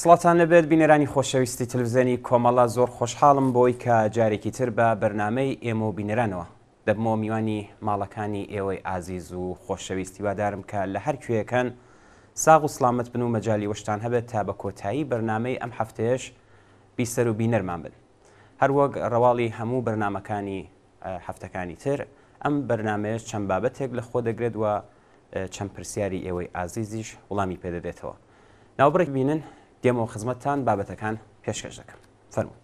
سڵاتان لەبێت بینەرانی خۆشەویستی تەلەڤیزیۆنی کۆمەڵە زۆر خۆشحاڵم بۆی کە جارێکی تر بە بەرنامەی ئێمە و بینەرانەوە دەبمەوە میوانی ماڵەکانی ئێوەی ئازیز و خۆشەویستی وادارم کە لە هەر کوێیەکەن ساغ و سڵامەت بن و مەجای وەشتان هەبێت تا بە کۆتایی بەرنامەی ئەم هەفتەیەش بیسەر و بینەرمان بن. هەروەک ڕەواڵی هەموو بەرنامەکانی هەفتەکانی تر ئەم بەرنامەیەش چەند بابەتێک لە خۆ دەگرێت و چەند پرسیاری ئێوەی ئازیزیش وڵامی پێدەدێتەوە. ناوبڕێک بینن دێمەوە خزمەتتان بابەتەکان پێشکەش دەکەم. فەرموو.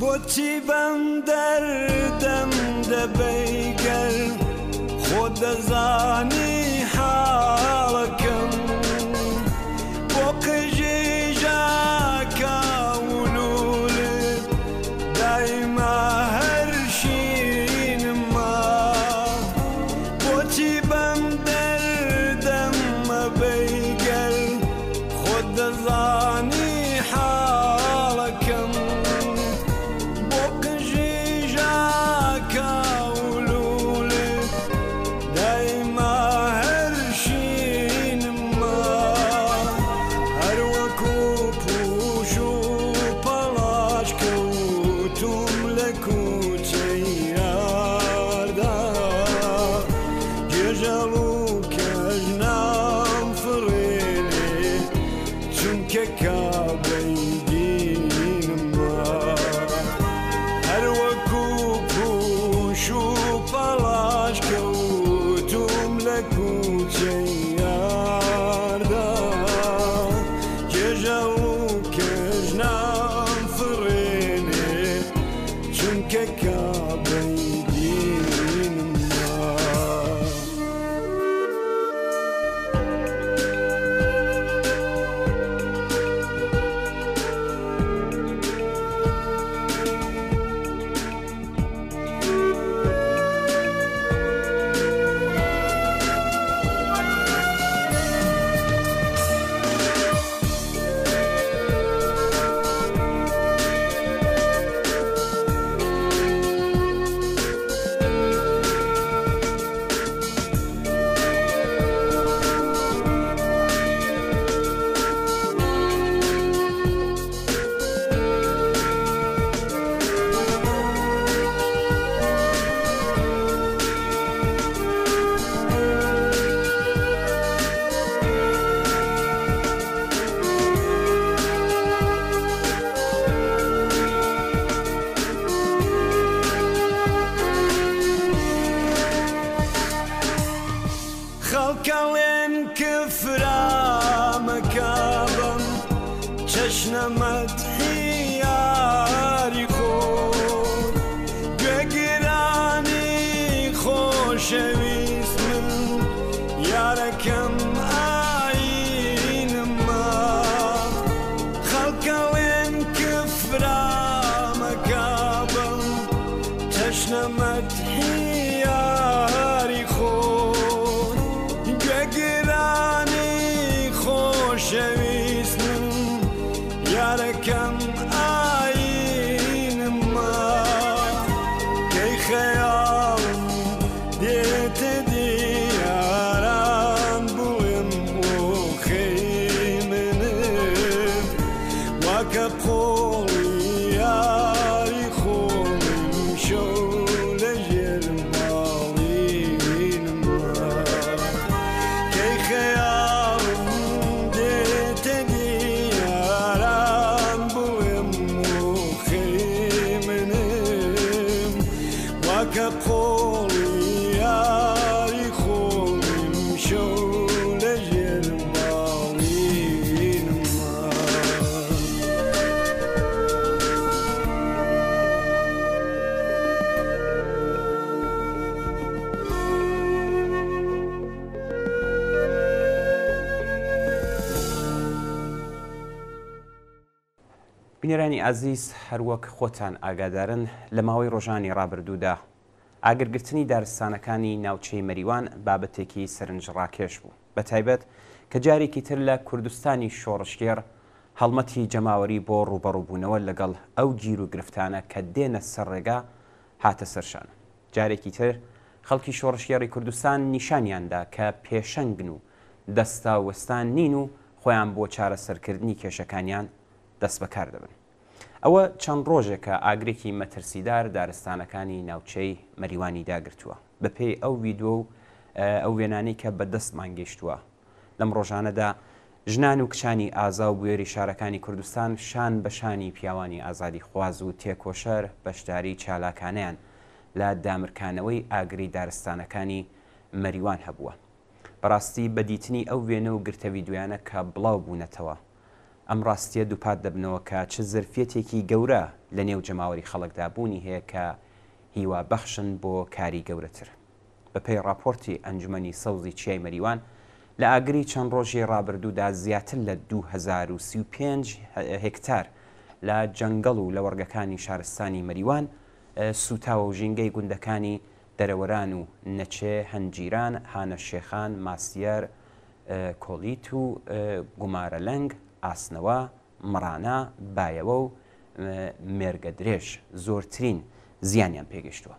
بۆچی بەم دەردەم دەبەیگەر خۆ دەزانی حاڵەکەم بۆ قژی ژاکەولولت دایما هەر شینما بۆچی بەم دەردەم مەبەیگەر خۆ دەزانی حاڵەکەم خەڵکەڵێن کفرامەکابم چەشنەمەدحی یاری خۆت گوێگرانی خۆشەویست من یارەکەم ئاینما خەڵکەڵێن کفرامەکابم چەشنەمەدحی یاری خۆت گرانی خۆشەویست من یارەکەم ئاینما کەی خەیاڵم دێتە دیاران بڵێم بۆ خەی منم واکە قۆڵی یاری خۆڵم شەو لە ژێر خەیاڵم دێتە دیاران بڵێم بینەرانی ئازیز هەروەک خۆتان ئاگادارن لە ماوەی ڕۆژانی ڕابردوودا ئاگرگرتنی دارستانەکانی ناوچەی مەریوان بابەتێکی سەرنجڕاکێش بوو بە تایبەت کە جارێکی تر لە کوردستانی شۆڕشکێر هەڵمەتی جەماوەری بۆ ڕوبەڕووبوونەوە لەگەڵ ئەو گیر و گرفتانە کە دێنە سەر ڕێگا هاتە سەرشان جارێکی تر خەڵکی شۆڕشکێڕی کوردستان نیشانیاندا کە پێشەنگن و دەستا وەستان نین و خۆیان بۆ چارەسەرکردنی کێشەکانیان دەست بەکار دەبن. ئەوە چەند ڕۆژێکە ئاگرێکی مەترسیدار دارستانەکانی ناوچەی مەریوانی داگرتووە بەپێی ئەو ڤیدۆ و ئەو وێنانەی کە بەدەستمان گەیشتووە لەم ڕۆژانەدا ژنان و کچانی ئازا و بوێری شارەکانی کوردستان شان بە شانی پیاوانی ئازادی خواز و تێکۆشەر بەشداری چالاکانیان لە دامرکانەوەی ئاگری دارستانەکانی مەریوان هەبووە. بەڕاستی بەدیتنی ئەو وێنە و گرتە ڤیدۆیانە کە بڵاو بوونەتەوە ئەم ڕاستیە دووپات دەبنەوە کە چ زرفێتێکی گەورە لە نێو جەماوەری خەڵکدا بوونی هەیە کە هیوا بەخشن بۆ کاری گەورەتر. بەپێی راپۆرتی ئەنجومەنی سەوزی چیای مەریوان لە ئاگری چەند ڕۆژی ڕابردوودا زیاتر لە 2035 هکتار لە جەنگەڵ و لە وەرگەکانی شارستانی مەریوان سوتاوە و ژینگەی گوندەکانی دەرەوەران و نەچێ هەنجیران هانە شێخان ماسیەر کۆلیت و گومارە لەنگ ئاسنەوە مڕانە بایەوە و مێرگە درێژ زۆرترین زیانیان پێگەشتووە.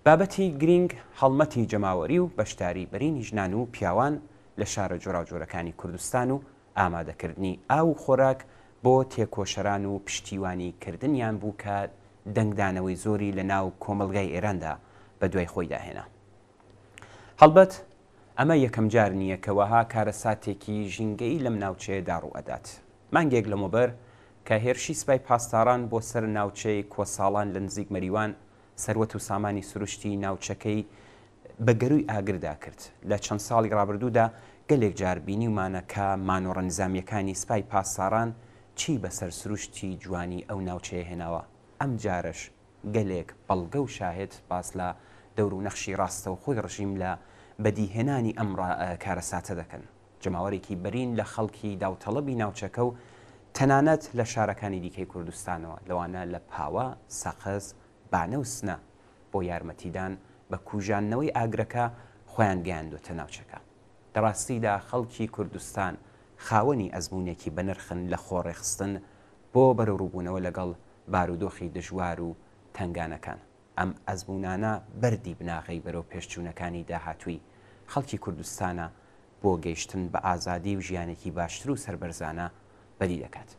بابەتی گرنگ هەڵمەتی جەماوەری و بەشداری بەرینی ژنان و پیاوان لە شارە جۆراوجۆرەکانی کوردستان و ئامادەکردنی ئاو و خۆراک بۆ تێکۆشەران و پشتیوانی کردنیان بوو کە دەنگدانەوەی زۆری لە ناو کۆمەڵگای ئێراندا بە دوای خۆی داهێنا. هەڵبەت ئەمە یەکەم جار نییە کە وەها کارەساتێکی ژینگەی لەم ناوچەیەدا ڕوئەدات. مانگێک لەمەوبەر کە هێرشی سوپای پاسداران بۆ سەر ناوچەی کۆساڵان لە نزیک مەریوان سەروەت و سامانی سروشتی ناوچەکەی بە گەروی ئاگردا کرد. لە چەند ساڵی ڕابردوودا گەلێک جار بینیمانە کە مانۆڕە نظامیەکانی سوپای پاسداران چی بەسەر سروشتی جوانی ئەو ناوچەیە هێناوە. ئەم جارش گەلێک بەڵگە و شاهد باس لە دەور و نەخشی ڕاستە و خۆی ڕژیم لە بەدیهێنانی ئەم کارەساتە دەکەن. جەماوەرێکی بەرین لە خەڵکی داوتەڵەبی ناوچەکە و تەنانەت لە شارەکانی دیکەی کوردستانەوە لەوانە لە پاوە سەقز بانە و سنە بۆ یارمەتیدان بە کوژانەوەی ئاگرەکە خۆیان گەیاندوتە ناوچەکە. دەڕاستیدا خەڵکی کوردستان خاوەنی ئەزمونێکی بەنرخن لە خۆڕێخستن بۆ بەرەڕووبوونەوە لەگەڵ بارودۆخی دژوار و تنگانەکان. ئەم ئەزمونانە بەردی بناغی بەرەو پێشچوونەکانی داهاتووی خەڵکی کوردستانە بۆ گەیشتن بە ئازادی و ژیانێکی باشتر و سربەرزانە بەری دەکات.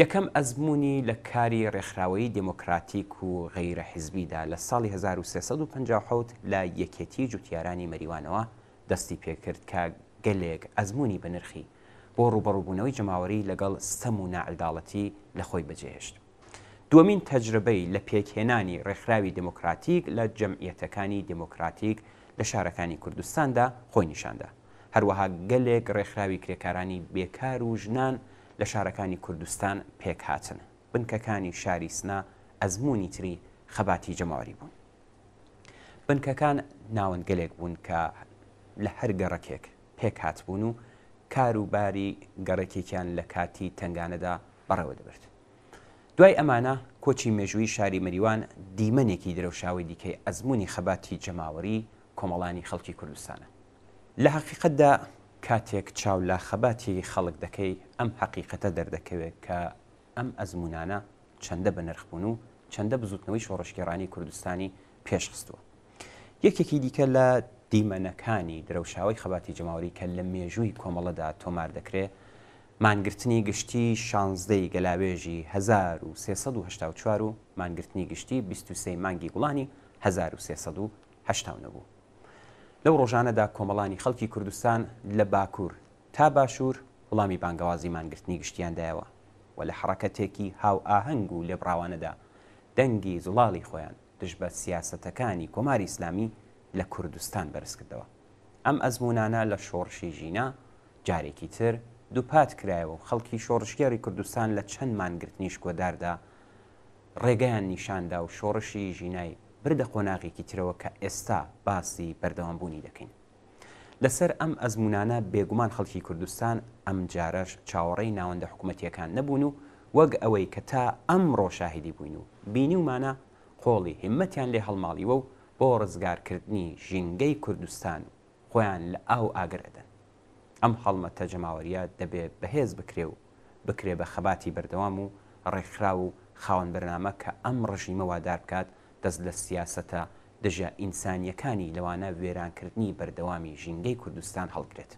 یەکەم ئەزمموی لە کاری ڕێکخراوەی دموکراتیک و غەیرە حیزبیدا لە ساڵی 1350 لە یەکێتی جوتیارانی مەریوانەوە دەستی پێکرد کە گەلێک ئەزمموی بەنرخی بۆ ڕوبەڕووبوونەوەی جەماوەری لەگەڵ ستەم و نەعەداڵەتی لە خۆی بەجێهێشت. دووەمین تەجربەی لە پێکهێنانی ڕێکخراوی دموکراتیک لە جەمعیەتەکانی دموکراتیک لە شارەکانی کوردستاندا خۆی نیشاندا. هەروەها گەلێک ڕێکخراوی کرێکارانی بێکار و ژنان لە شارەکانی کوردستان پێک هاتن. بنکەکانی شاری سنا ئەزمموی تری خەباتی جەماوەری بوون. بنکەکان ناوەند گەلێک بوون کە لە هەر گەڕەکێک پێک هاتبوون و کاروباری گەڕێکێکیان لە کاتی تنگانەدا بەڕێوە دەبرد. دوای ئەمانە کۆچی مێژووی شاری مەریوان دیمەنێکی درەوشاوی دیکەی ئەزمموی خەباتی جەماوەری کۆمەڵانی خەڵکی کوردستانە. لە حەقیقەتدا کاتێک چاو لە خەباتی خەڵک دەکەی ئەم حەقیقەتە دەردەکەوێت کە ئەم ئەزممونانە چەندە بەنرخ بوون و چەندە بزوتنەوەی شۆڕشکێڕانی کوردستانی پێشخستووە. یەکێکی دیکە لە دیمەنەکانی درەوشاوی خەباتی جەماوەری کە لە مێژووی کۆمەڵەدا تۆمار دەکرێت مانگرتنی گشتی 16 گەلاوێژی 1384 و مانگرتنی گشتی 23 مانگی گوڵانی 1380 بوو. لەو ڕۆژانەدا کۆمەڵانی خەڵکی کوردستان لە باکوور تا باشوور وەڵامی بانگەوازی مانگرتنی گشتیاندایەوە و لە حرەکەتێکی هاو ئاهەنگ و لێبڕاوانەدا دەنگی زوڵاڵی خۆیان دژ بە سیاسەتەکانی کۆماری ئیسلامی لە کوردستان بەرزکردەوە. ئەم ئەزممونانە لە شۆڕشی ژینە جارێکی تر دووپات کرایەوە و خەڵکی شۆڕشکێڕی کوردستان لە چەند مانگرتنیش کۆداردا ڕێگەیان نیشاندا و شۆڕشی ژینای بردە قۆناغێکی ترەوە کە ئێستا باسی بەردەوامبوونی دەکەین. لەسەر ئەم ئەزممونانە بێگومان خەڵکی کوردستان ئەم جارەش چاوەڕێی ناوەندە حکوومەتیەکان نەبوون و وەک ئەوەی کە تا ئەمڕۆ شاهدی بووین و بینی ومانە قۆڵی هیممەتیان لێ هەڵماڵیوە و بۆ ڕزگارکردنی ژینگەی کوردستان و خۆیان لە ئاو ئاگرەدەن. ئەم هەڵمەتە جەماوەریە دەبێت بەهێز بکرێ و بکرێ بە خەباتی بەردەوام و ڕێکخرا و خاوەن بەرنامە کە ئەم ڕژیمە وادار بکات دەست لە سیاسەتە دژە ئینسانیەکانی لەوانە وێرانکردنی بەردەوامی ژینگەی کوردستان هەڵگرێت.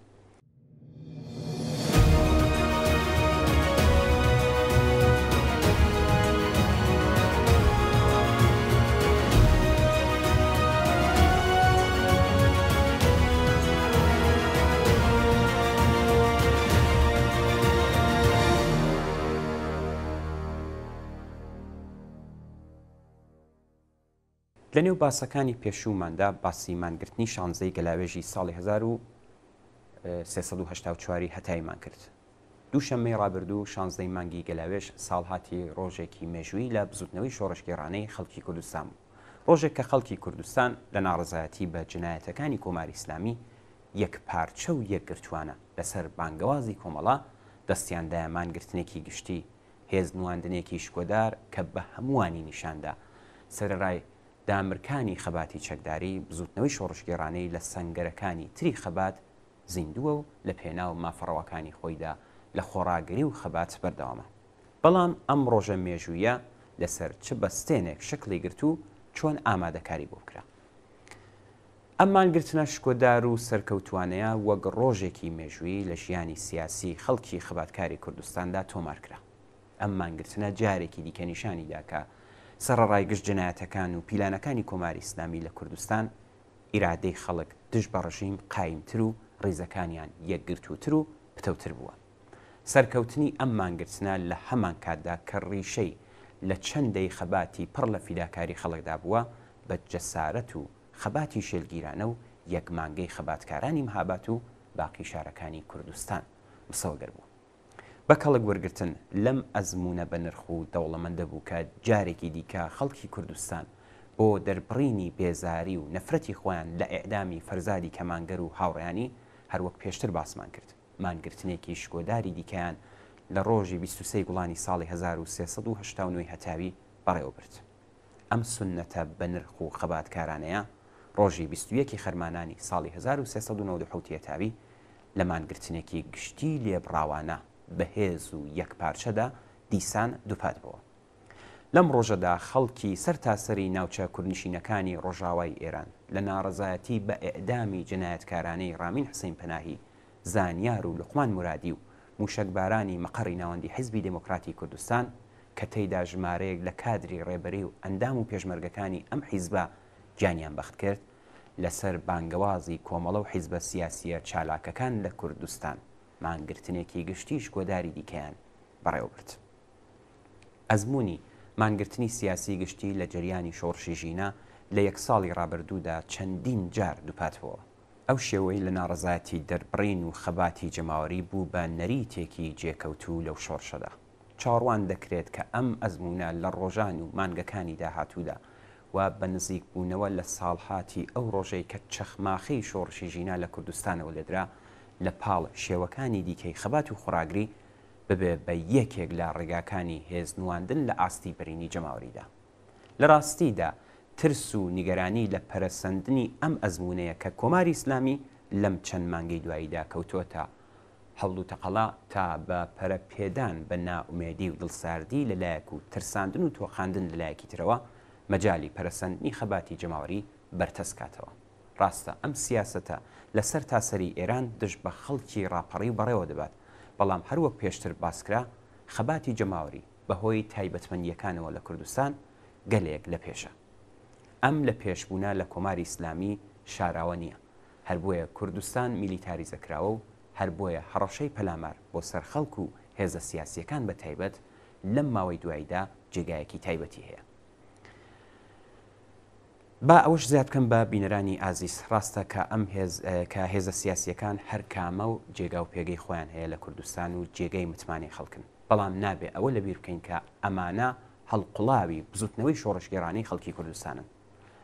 لە نێو باسەکانی پێشووماندا باسی مانگرتنی شانزەی گەلاوێژی ساڵی 1384 هەتایمان کرد. دووشەممەی ڕابردوو شانزەی مانگی گەلاوێژ ساڵهاتی ڕۆژێکی مێژووی لە بزوتنەوەی شۆڕشگێڕانەی خەڵکی کوردستان بوو. ڕۆژێک کە خەڵکی کوردستان لە ناڕزایەتی بە جنایەتەکانی کۆماری ئیسلامی یەک پارچە و یەکگرتوانە لەسەر بانگەوازی کۆمەڵا دەستیاندایە مانگرتنێکی گشتی هێز نواندنێکی شکۆدار کە بە هەمووانی نیشاندا سەرەڕای دامرکانی خەباتی چەکداری بزوتنەوەی شۆڕشگێڕانەی لە سەنگەرەکانی تری خەبات زیندووە و لە پێناو مافەڕەوەکانی خۆیدا لە خۆڕاگری و خەبات بەردەوامە. بەڵام ئەم ڕۆژە مێژوویە لەسەر چ بەستێنێک شکلی گرت و چۆن ئامادەکاری بۆ بکرا. ئەم مانگرتنە شکۆدار و سەرکەوتوانەیە وەک ڕۆژێکی مێژووی لە ژیانی سیاسی خەڵکی خەباتکاری کوردستاندا تۆمار کرا. ئەم مانگرتنە جارێکی دیکە نیشانیدا کە سەرەڕای گشت جنایەتەکان و پیلانەکانی کۆماری ئیسلامی لە کوردستان ئیرادەی خەڵک دژ بە ڕژیم قایمتر و ڕیزەکانیان یەکگرتووتر و پتەوتر بووە. سەرکەوتنی ئەم مانگرتنە لە هەمان کاتدا کە ڕیشەی لە چەندەی خەباتی پڕ لە فیداکاری خەڵکدا بووە بە جەسارەت و خەباتی شێلگیرانە و یەک مانگەی خەباتکارانی مهابات و باقی شارەکانی کوردستان مسەوەگەر بوو. بە کەڵک وەرگرتن لەم ئەزمونە بە نرخ و دەوڵەمەندە بوو کە جارێکی دیکە خەڵکی کوردستان بۆ دەربڕینی بێزاری و نەفرەتی خۆیان لە ئێعدامی فەرزادی کەمانگەر و هاوڕێیانی هەروەک پێشتر باسمان کرد. مانگرتنێکی شکۆداری دیکەیان لە ڕۆژی 23 گوڵانی ساڵی 1389 هەتاوی بەڕێوە برد. ئەم سونەتە بە نرخ و خەباتکارانەیە ڕۆژی 21 خەرمانانی ساڵی 1390 هەتاوی لە مانگرتنێکی گشتی لێبڕاوانە بەهێز و یەک پارچەدا دیسان دووپات بووە. لەم ڕۆژەدا خەڵکی سەرتاسەری ناوچە کوردنشینەکانی ڕۆژاوای ئێران لە ناڕەزایەتی بە ئێعدامی جنایەتکارانەی ڕامین حوسێن پەناهی، زانیار و لوقمان مورادی و موشەکبارانی مەقەڕی ناوەندی حیزبی دموکراتی کوردستان کە تێیدا ژمارەیەک لە کادری ڕێبەری و ئەندام و پێشمەرگەکانی ئەم حیزبە جانیان بەخت کرد لەسەر بانگەوازی کۆمەڵە و حیزبە سیاسیە چالاکەکان لە کوردستان مانگرتنێکی گشتیش گۆداری دیکەیان بەڕێوە برد. ئەزمموی مانگرتنی سیاسی گشتی لە جریانی شۆڕشی ژینە لە یەک ساڵی ڕابردوودا چەندین جار دووپاتەوە. ئەو شێوەی لە ناڕەزایەتی دەربڕین و خەباتی جەماوەری بوو بە نەریتێکی جێکەوتوو لەو شۆڕشەدا. چاڕوان دەکرێت کە ئەم ئەزممونە لە ڕۆژان و مانگەکانی داهاتوودا و بە نزیک بوونەوە لە ساڵهاتی ئەو ڕۆژەی کە چەخماخەی شۆڕشی ژینە لە کوردستانەوە لێدرا لە پاڵ شێوەکانی دیکەی خەبات و خوراگری ببێ بە یەکێک لە ڕێگاکانی هێز نواندن لە ئاستی بەرینی جەماوەریدا. لە ڕاستیدا ترس و نیگەرانی لە پەرەسەندنی ئەم ئەزمونەیە کە کۆماری ئیسلامی لەم چەند مانگەی دواییدا کەوتۆتە هەوڵ و تەقەڵا تا بە پەرەپێدان بە نائومێدی و دڵساردی لەلایەک و ترساندن و تۆخاندن لەلایەکی ترەوە مەجای پەرەسەندنی خەباتی جەماوەری بەرتەسکاتەوە. ڕاستە ئەم سیاسەتە لەسەر تاسەری ئێران دژ بە خەڵکی ڕاپەڕی و بەڕێوە دەبات، بەڵام هەروەک پێشتر باسکرا خەباتی جەماوەری بەهۆی تایبەتمەندیەکانەوە لە کوردستان گەلێک لە پێشە. ئەم لە پێشبوونا لە کۆماری ئیسلامی شاراوە نییە، هەر بۆیە کوردستان میلیتاریزەکراوە و هەر بۆیە هەڕەشەی پەلامار بۆ سەر خەڵک و هێزە سیاسیەکان بە تایبەت لەم ماوەی دواییدا جێگایەکی تایبەتی هەیە. با ئەوش زیاد بکەم بە بینەرانی ئازیز، ڕاستە کە ئەم کە هێزە سیاسیەکان هەر کامە و جێگا و پێگەی خۆیان هەیە لە کوردستان و جێگەی متمانی خەڵکن، بەڵام نابێ ئەوە لەبیر بکەین کە ئەمانە هەڵقوڵاوی بزوتنەوەی شۆڕشگێڕانەی خەڵکی کوردستانن.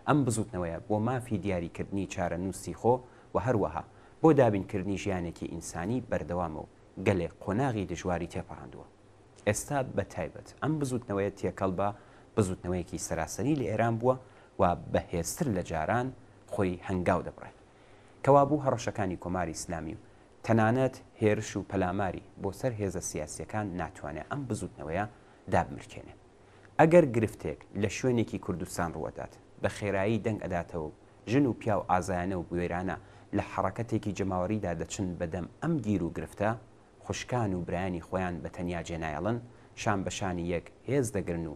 ئەم بزوتنەوەیە بۆ مافی دیاریکردنی چارە نووسی خۆ و هەروەها بۆ دابینکردنی ژیانێکی ئینسانی بەردەوامە و گەلێک قۆناغی دژواری تێپەڕاندووە. ئێستا بە تایبەت ئەم بزوتنەوەی تێکەڵ بە بزوتنەوەیەکی سەراسەری لە ئێران بووە و بەهێزتر لە جاران خۆی هەنگاو دەبڕێت کەوابوو هەڕەشەکانی کۆماری ئیسلامی و تەنانەت هێرش و پەلاماری بۆ سەر هێزە سیاسیەکان ناتوانێت ئەم بزوتنەوەیە دابمرکێنێ ئەگەر گرفتێک لە شوێنێکی کوردستان ڕوەدات بە خێرایی دەنگ ئەداتەوە و ژن و پیا و ئازایانە و بوێرانە لە حڕەکەتێکی جەماوەریدا دەچن بەدەم ئەم گیر و گرفتە خوشکان و برایانی خۆیان بە تەنیا جێنایەڵن شان بەشانی یەک هێز دەگرن و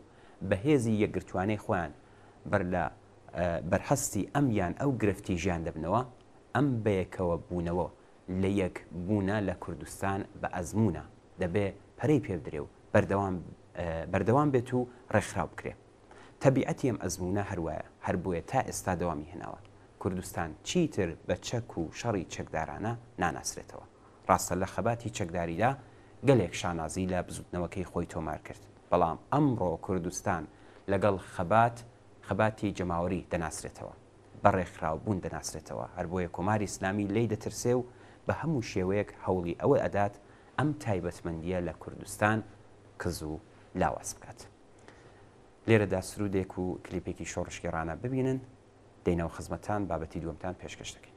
بە هێزی یەکگرتوانەی خۆیان بەرهەستی ئەمیان ئەو گرفتی ژیان دەبنەوە ئەم بەیەکەوە بوونەوە لە یەک بوونە لە کوردستان بە ئەزمونە دەبێ پەرەی پێ بدرێ و بەردەوام بێت و ڕێکخراو بکرێ تەبیعەتی ئەم ئەزمونە هەروایە هەر بووە تا ئێستا دەوامی هێناوە کوردستان چیتر بە چەک و شەڕی چەکدارانە ناناسرێتەوە ڕاستە لە خەباتی چەکداریدا گەلێک شانازی لە بزوتنەوەکەی خۆی تۆمار کرد بەڵام ئەمڕۆ کوردستان لەگەڵ خەباتی جەماوەری دەناسرێتەوە بە ڕێکخراو بوون دەناسرێتەوە هەر بۆیە کۆماری ئیسلامی لی دەترسێ و بە هەموو شێوەیەک هەوڵی ئەوە ئەدات ئەم تایبەتمەندیە لە کوردستان کز و لاواز بکات لێرەدا سرودێک و کلیپێکی شۆڕشگێڕانە ببینن دەینەوە خزمەتان بابەتی دووەمتان پێشکەش دەکەین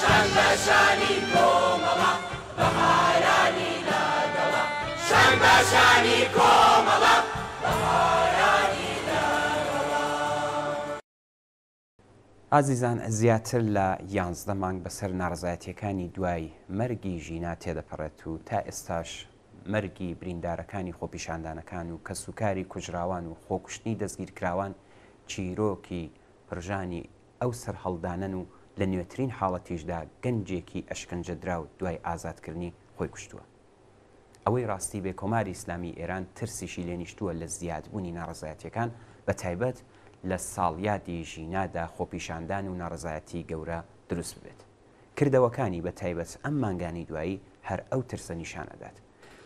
شان بەشانی کۆمەڵە بەهارانی ئازیزان زیاتر لە 11 مانگ بەسەر ناڕزایەتیەکانی دوای مەرگی ژینا تێدەپەڕێت و تا ئێستاش مەرگی بریندارەکانی خۆپیشاندانەکان و کەسوکاری کوژراوان و خۆکوشتنی دەستگیرکراوان چیرۆکی پرژانی ئەو سەرهەڵدانن و لە نوێترین حاڵەتیشدا گەنجێکی ئەشکەنجەدرا و دوای ئازادکردنی خۆی کوشتووە. ئەوەی ڕاستی بێ کۆماری ئیسلامی ئێران ترسیشی لێنیشتووە لە زیادبوونی ناڕزایەتیەکان بە تایبەت لە ساڵیادی ژینادا خۆپیشاندان و ناڕزایەتی گەورە دروست ببێت. کردەوەکانی بە تایبەت ئەم مانگانی دوایی هەر ئەو ترسە نیشانەدات.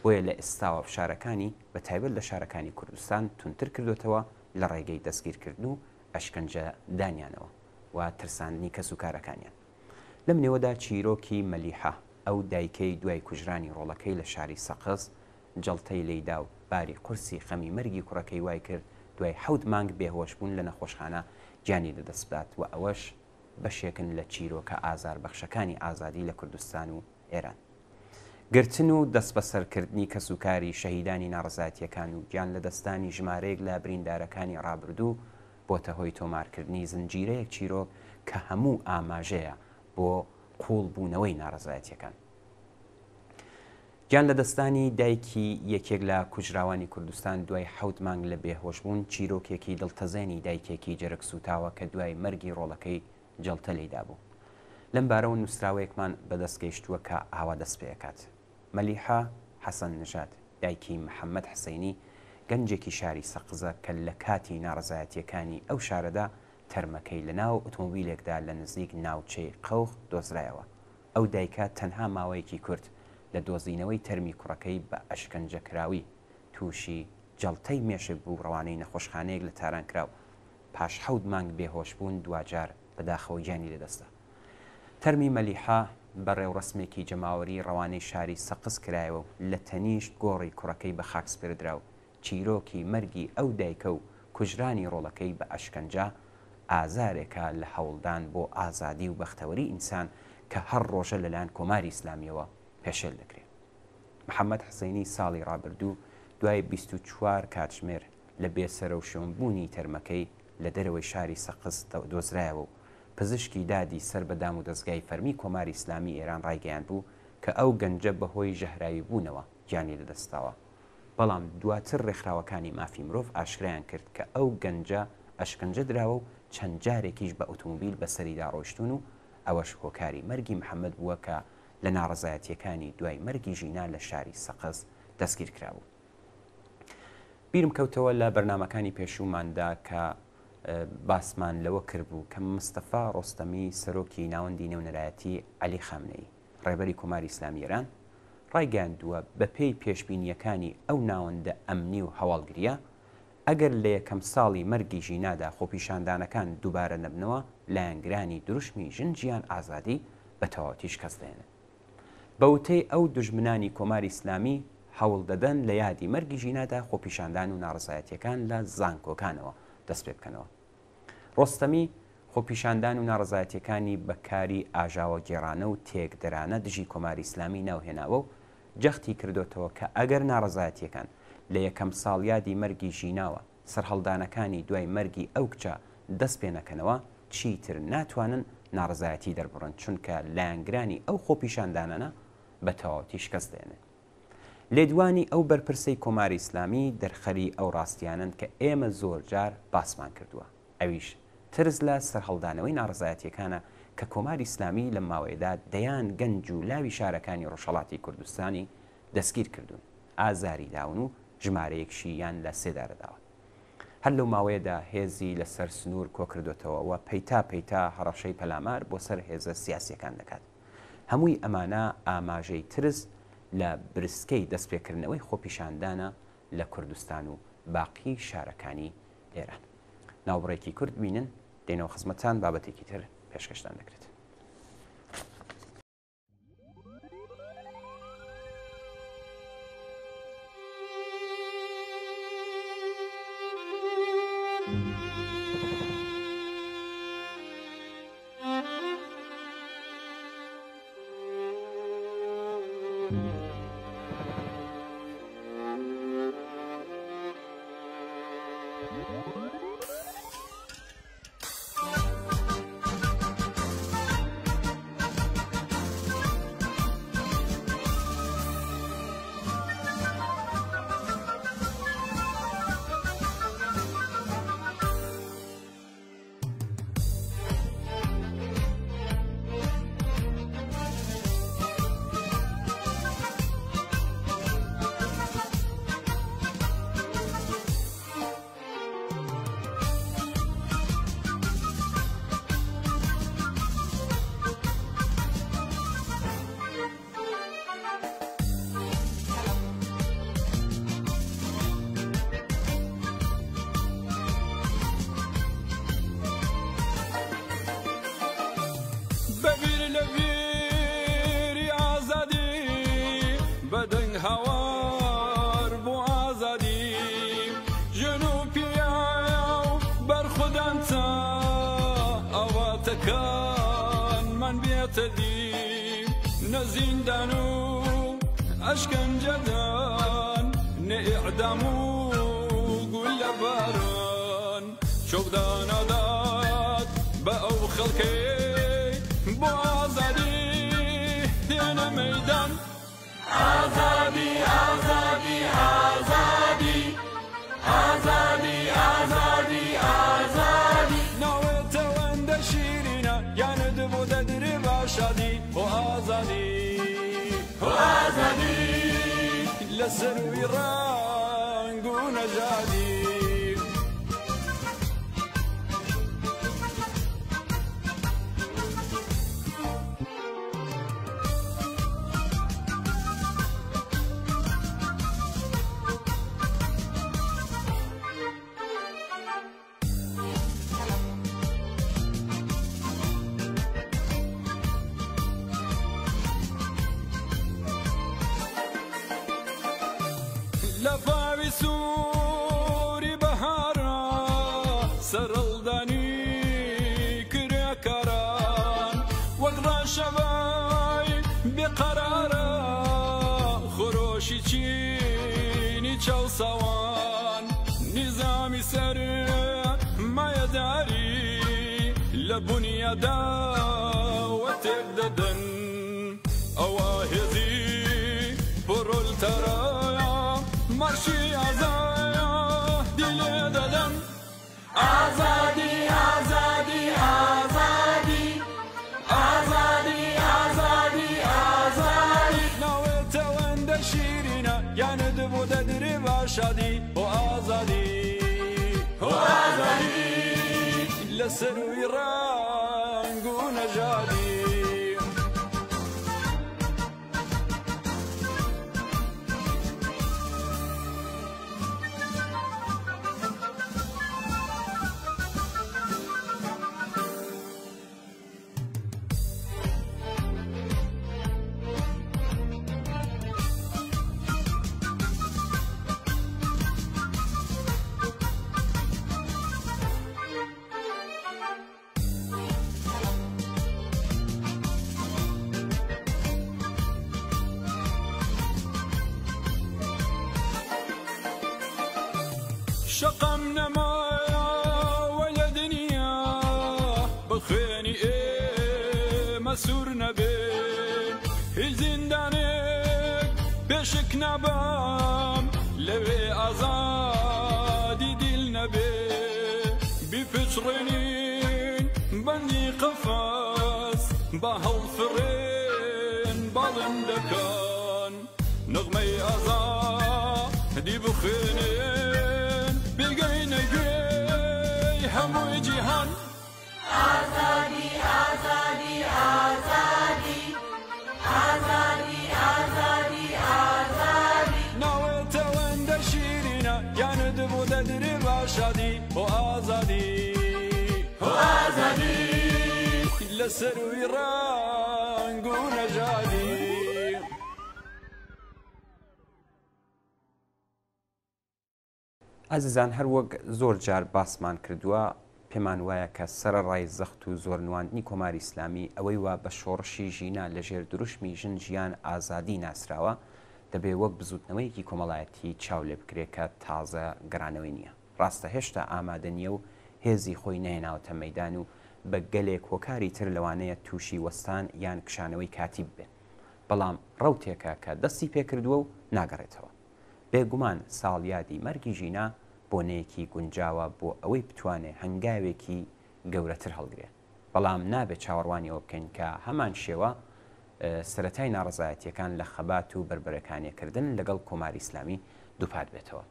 بۆیە لە ئێستاوە شارەکانی بە تایبەت لە شارەکانی کوردستان تونتر کردوێتەوە لە ڕێگەی دەستگیرکردن و ئەشکەنجە دانیانەوە و ترساندنی کەسوکارەکانیان. لەم نێوەدا چیرۆکی مەلیحە ئەو دایکەی دوای کوژرانی ڕۆڵەکەی لە شاری سەقز جەڵتەی لێیدا و باری قورسی خەمی مەرگی کوڕەکەی وای کرد دوای 7 مانگ بێهۆش بوون لە نەخۆشخانە گیانی لەدەست بدات و ئەوەش بەشێکن لە چیرۆکە ئازاربەخشەکانی ئازادی لە کوردستان و ئێران. گرتن و دەست بەسەرکردنی کەسوکاری شەهیدانی ناڕزایەتیەکان و گیان لە دەستانی ژمارەیەک لە بریندارەکانی ڕابردوو بۆتە هۆی تۆمارکردنی زنجیرەیەک چیرۆک کە هەموو ئاماژەیە بۆ قوڵ بوونەوەی ناڕزایەتیەکان. گیان لە دەستانی دایکی یەکێک لە کوژراوانی کوردستان دوای 7 مانگ لە بێهۆشبوون چیرۆکێکی دڵتەزێنی دایکێکی جەرگ سوتاوە کە دوای مەرگی ڕۆڵەکەی جەڵتە لێیدا بوو. لەم بارەوە نووسراوەیەکمان بەدەستگەیشتووە کە ئاوا دەست پێکات. مەلیحە حەسەن نژاد دایکی محەممەد حسەینی گەنجێکی شاری سەقزە کە لە کاتی ناڕزایەتیەکانی ئەو شارەدا تەرمەکەی لە ناو ئۆتۆمبیلێکدا لە نزیک ناوچەی قەوخ دۆزرایەوە. ئەو دایکە تەنها ماوەیەکی کورت لە دۆزینەوەی تەرمی کوڕەکەی بە ئەشکەنجەکراوی تووشی جەڵتەی مێشک بوو ڕەوانەی نەخۆشخانەیەک لە تاران کراو. پاش 7 مانگ بێهۆش بوون دوجار بەداخەوە گیانی لەدەستا. تەرمی مەلیحە بە ڕێوڕسمێکی جەماوەری ڕەوانەی شاری سەقز کرایەوە و لە تەنیشت گۆڕی کوڕەکەی بە خاکسپێردرا و چیرۆکی مەرگی ئەو دایکە و کوژرانی ڕۆڵەکەی بە ئەشکەنجە ئازارێکە لە هەوڵدان بۆ ئازادی و بەختەوەری ئینسان کە هەر ڕۆژە لەلایەن کۆماری ئیسلامیەوە پێشێل دەکرێت. محەممەد حسەینی ساڵی ڕابردوو دوای 24 کاتژمێر لە بێسەرە و شۆنبوونی تەرمەکەی لە دەرەوەی شاری سەقز دۆزرایەوە و پزیشکی دادی سەر بەدام و دەستگای فەرمی کۆماری ئیسلامی ئێران ڕایگەیان بوو کە ئەو گەنجە بەهۆی ژەهراوی بوونەوە گیانی لەدەستاوە. بەڵام دواتر ڕێکخراوەکانی مافی مرۆڤ ئاشکرایان کرد کە ئەو گەنجە ئەشکەنجە دراوە و چەند جارێکیش بە ئۆتۆمبیل بەسەریدا ڕۆیشتون و ئەوەش هۆکاری مەرگی محەممەد بووە کە لە ناڕزایەتیەکانی دوای مەرگی ژینا لە شاری سەقز دەستگیر کرابوو. بیرم کەوتەوە لە بەرنمەکانی پێشووماندا کە باسمان لەوە کردبوو کە مستەفا ڕۆستەمی سەرۆکی ناوەندی نێونەرایەتی عەلی خامنەئی ڕێبەری کۆماری ئیسلامی ئێران ڕایگەاندووە بە پێی پێشبینیەکانی ئەو ناوەندە ئەمنی و هەواڵگریە ئەگەر لە یەکەم ساڵی مەرگی ژینادا خۆپیشاندانەکان دووبارە نەبنەوە لایەنگرانی دروشمی ژنجیان ئازادی بە تەواوەتی شکەست دێنن. بەوتەی ئەو دوژمنانی کۆماری ئیسلامی هەوڵ دەدەن لە یادی مەرگی ژینادا خۆپیشاندان و ناڕزایەتیەکان لە زانکۆکانەوە دەست پێ بکەنەوە. ڕۆستەمی خۆپیشاندان و ناڕزایەتیەکانی بەکاری ئاژاوە گێڕانە و تێکدەرانە دژی کۆماری ئیسلامی ناوهێناوە و جەختی کردوتەوە کە ئەگەر ناڕزایەتیەکان لە یەکەم ساڵیادی مەرگی ژیناوە سەرهەڵدانەکانی دوای مەرگی ئەو کچە دەست پێ نەکەنەوە چیتر ناتوانن ناڕزایەتی دەربڕن چونکە لایەنگرانی ئەو خۆپیشاندانانە بە تەواوەتی شکەست دێنن. لێدوانی ئەو بەرپرسەی کۆماری ئیسلامی دەرخەری ئەو ڕاستیانن کە ئێمە زۆر جار باسمان کردووە. ئەویش ترس لە سەرهەڵدانەوەی ناڕزایەتیەکانە کە کۆماری ئیسلامی لە ماوەیەدا دەیان گەنج و لاوی شارەکانی ڕۆژهەڵاتی کوردستانی دەستگیر کردوون، ئازاری داون و ژمارەیەکشی یان لە سێدارەداوە. هەر لەو ماوەیەدا هێزی لەسەر سنوور کۆکردوێتەوە و پەیتا هەڕەشەی پەلامار بۆ سەر هێزە سیاسیەکان دەکات. هەمووی ئەمانە ئاماژەی ترس لە برسکەی دەستپێکردنەوەی خۆپیشاندانە لە کوردستان و باقی شارەکانی ئێران. ناوبڕێکی کورد بینن دێنەوە خزمەتان بابەتێکی تر پێشکەشتان دەکرێت. زندان و اشکنجدان نه اعدام و گل باران چوکدان داد با او خلقی با آزادی دین میدان آزادی آزادی آزادی آزادی آزادی آزادی نوی توند شیرینا یعنی دو ددری باشدی و آزادی و آزادی لسروی رنگ و نجادی لفاوی سوری بهارا سرالدانی کرکران وقت شوای بقرارا خروشی چینی چو سوان نظامی سر مایداری لبنیادا و تبددن اواهدی پرولترا مارشی آزادی دادن آزادی آزادی آزادی آزادی آزادی آزادی نوی توند شیرینا یعنی دو ددری باشدی و آزادی و آزادی لسروی رنگ و نجادی شقم نمايا ويا دنيا بخيني مسور نبين زندانك بشك نبام لوي آزادي دل نبي بفشرين بني قفاس بهل فرين بالندكان نغمي آزادي بخيني هموی جهان آزادی آزادی آزادی آزادی آزادی آزادی نوی توند شیرینا یعنی دو ددری باشدی و آزادی و آزادی لسروی رنگ و نجادی ئازیزان هەروەک زۆر جار باسمان کردووە پێمان وایە کە سەرەڕای زەخت و زۆرنوانی کۆماری ئیسلامی ئەوەی وا بە شۆڕشی ژینا لەژێر دروشمی ژن ژیان ئازادی ناسراوە دەبێ وەک بزوتنەوەیەکی کۆمەڵایەتی چاو لێ بکرێت کە تازە گرانەوەی نییە. ڕاستە هێشتا ئامادە نییە و هێزی خۆی نەهێناوەتە مەیدان و بە گەلێک هۆکاری تر لەوانەیە تووشی وەستان یان کشانەوەی کاتیب بێ. بەڵام ڕەوتێکە کە دەستی پێکردووە و ناگەڕێتەوە. بێگومان ساڵیادی مەرگی ژینا بۆنەیەکی گونجاوە بۆ ئەوەی بتوانێت هەنگاوێکی گەورەتر هەڵگرێ. بەڵام نابێت چاوەڕوانیەوە بکەین کە هەمان شێوە سەرەتای ناڕزایەتیەکان لە خەبات و بربەرەکانیەکردن لەگەڵ کۆماری ئیسلامی دووپات بێتەوە.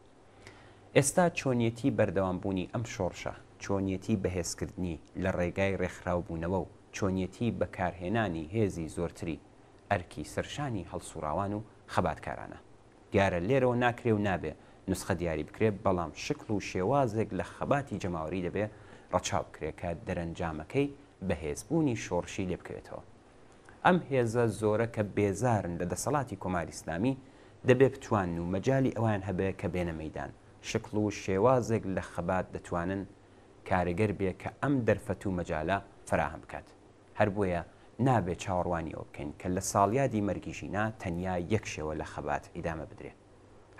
ئێستا چۆنیەتی بەردەوامبوونی ئەم شۆڕشە، چۆنیەتی بەهێزکردنی لە ڕێگای ڕێکخراوبوونەوە و چۆنیەتی بەکارهێنانی هێزی زۆرتری ئەرکی سەرشانی هەڵسوراوان و خەباتکارانە. دیارە لێرەوە ناکرێ و نابێ نسخە دیاری بکرێت، بەڵام شکل و شێوازێک لە خەباتی جەماوەری دەبێ ڕەچاو بکرێت کە دەرەنجامەکەی بەهێزبوونی شۆڕشی لێ بکرێتەوە. ئەم هێزە زۆرە کە بێزارن لە دەسەڵاتی کۆماری ئیسلامی دەبێ بتوان و مەجای ئەوان هەبێ کە بێنە مەیدان. شکل و شێوازێک لە خەبات دەتوانن کارەگەر بێ کە ئەم دەرفەت و مەجالە فراهم بکات. هەر بۆیە نابێت چاوەڕوانیەوە بکەین کە لە ساڵیادی مەرگی ژینا تەنیا یەک شێوە لە خەبات ئیدامە بدرێت.